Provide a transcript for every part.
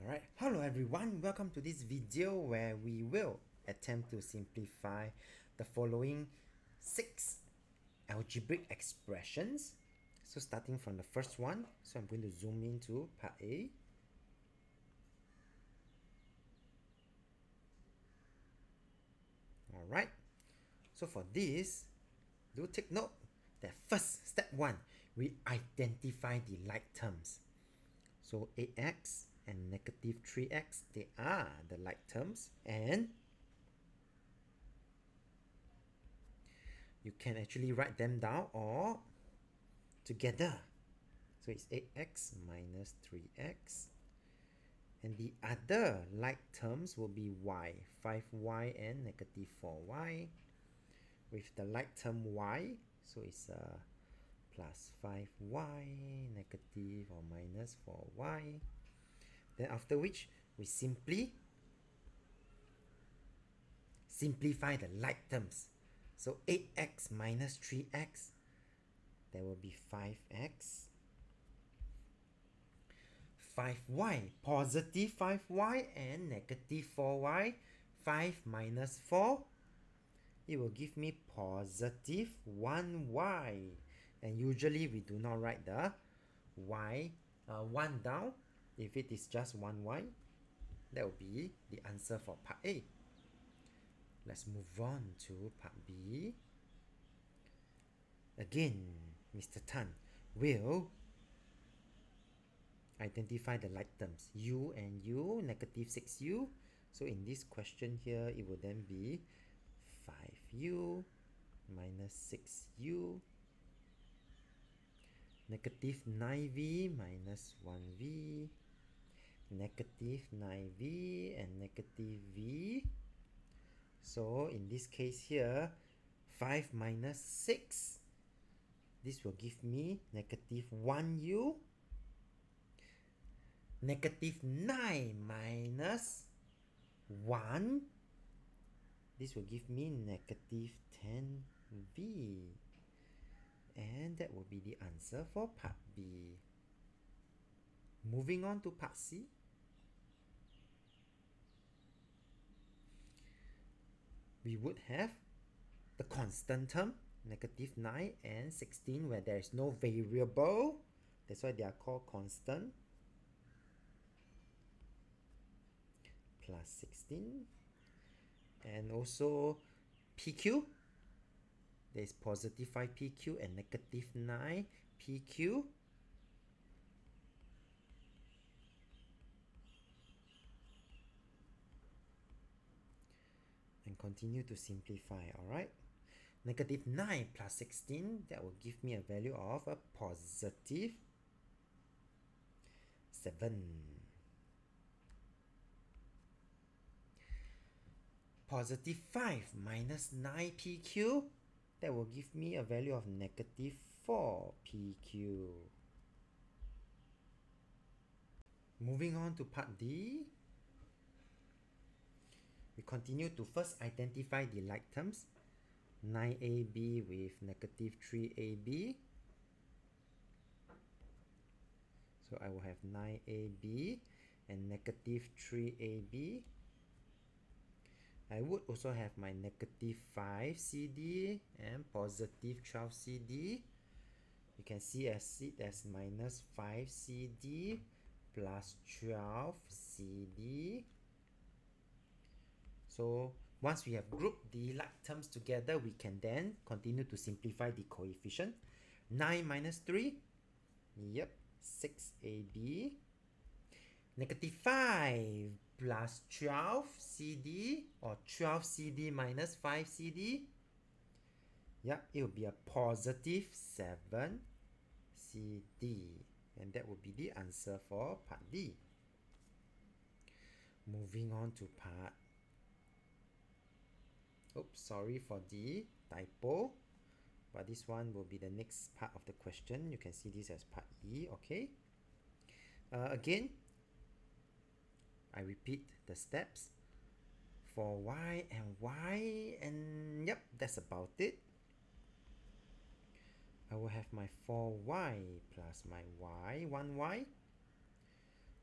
Alright, hello everyone, welcome to this video where we will attempt to simplify the following 6 algebraic expressions. So starting from the first one, so I'm going to zoom into part A. Alright, so for this, do take note that first, step 1, we identify the like terms. So 8x and negative 3x, they are the like terms, and you can actually write them down or together. So it's 8x minus 3x, and the other like terms will be y, 5y and negative 4y, with the like term y, so it's plus 5y negative or minus 4y. Then after which we simply simplify the like terms. So 8x minus 3x, there will be 5x. 5y, positive 5y and negative 4y. 5 minus 4, it will give me positive 1y. And usually we do not write the y 1 down. If it is just 1y, that will be the answer for part A. Let's move on to part B. Again, Mr. Tan will identify the like terms, u and u, negative 6u. So in this question here, it will then be 5u minus 6u, negative 9v minus 1v, negative 9v and negative v. So in this case here, 5 minus 6, this will give me negative 1u. Negative 9 minus 1, this will give me negative 10v. And that will be the answer for part B. Moving on to part C. We would have the constant term, negative 9 and 16, where there is no variable. That's why they are called constant. Plus 16. And also PQ. There is positive 5 PQ and negative 9 PQ. And continue to simplify, alright? Negative 9 plus 16, that will give me a value of a positive 7. Positive 5 minus 9 PQ, that will give me a value of negative 4 PQ. Moving on to part D. We continue to first identify the like terms. 9ab with negative 3ab. So I will have 9ab and negative 3ab. I would also have my negative 5 CD and positive 12 CD. You can see it as minus 5 CD plus 12 CD. So once we have grouped the like terms together, we can then continue to simplify the coefficient. 9 minus 3, yep, 6ab. Negative 5 plus 12 CD, or 12 CD minus 5 CD. Yep, it will be a positive 7 CD. And that will be the answer for part D. Moving on to part... Oops, sorry for the typo. But this one will be the next part of the question. You can see this as part E, okay? Again, I repeat the steps for y and y, and yep, that's about it. I will have my 4y plus my y, 1y.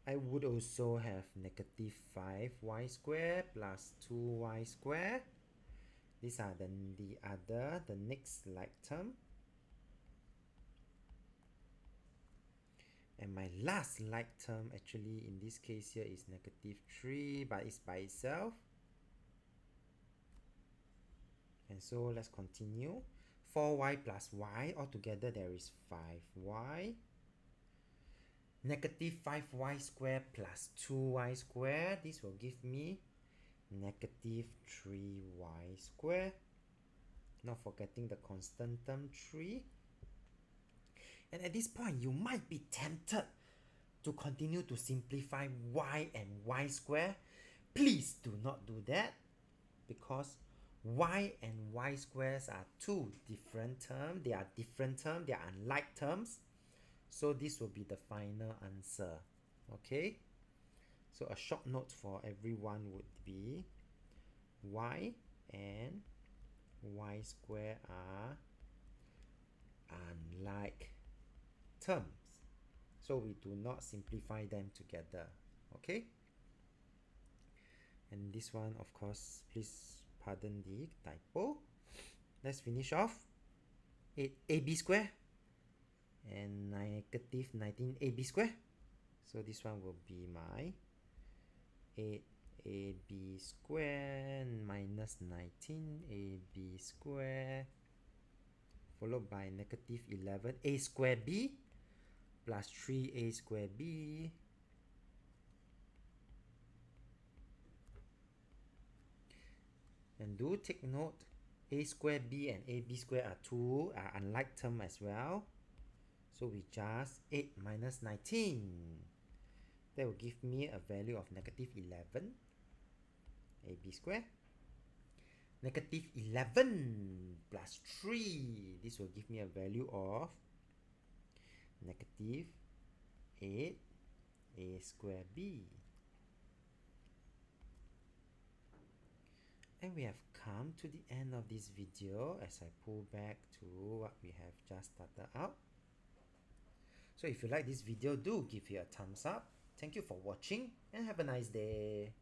I would also have negative 5y squared plus 2y squared. These are the next like term. And my last like term actually in this case here is negative 3, but it's by itself. And so let's continue. 4y plus y, altogether there is 5y. Negative 5y squared plus 2y squared, this will give me negative 3y squared. Not forgetting the constant term 3. And at this point, you might be tempted to continue to simplify y and y squared. Please do not do that, because y and y squares are two different terms. They are different terms. They are unlike terms. So this will be the final answer. Okay? So a short note for everyone would be y and y square are unlike terms. So we do not simplify them together. Okay? And this one, of course, please pardon the typo. Let's finish off. 8ab square and negative 19ab square. So this one will be my 8ab square minus 19ab square followed by negative 11a square b plus 3a square b and do take note, a square b and ab square are unlike terms as well. So we just 8 minus 19. That will give me a value of negative 11 ab square. Negative 11 plus 3. This will give me a value of negative 8 a square b. And we have come to the end of this video as I pull back to what we have just started out. So if you like this video, do give it a thumbs up. Thank you for watching and have a nice day.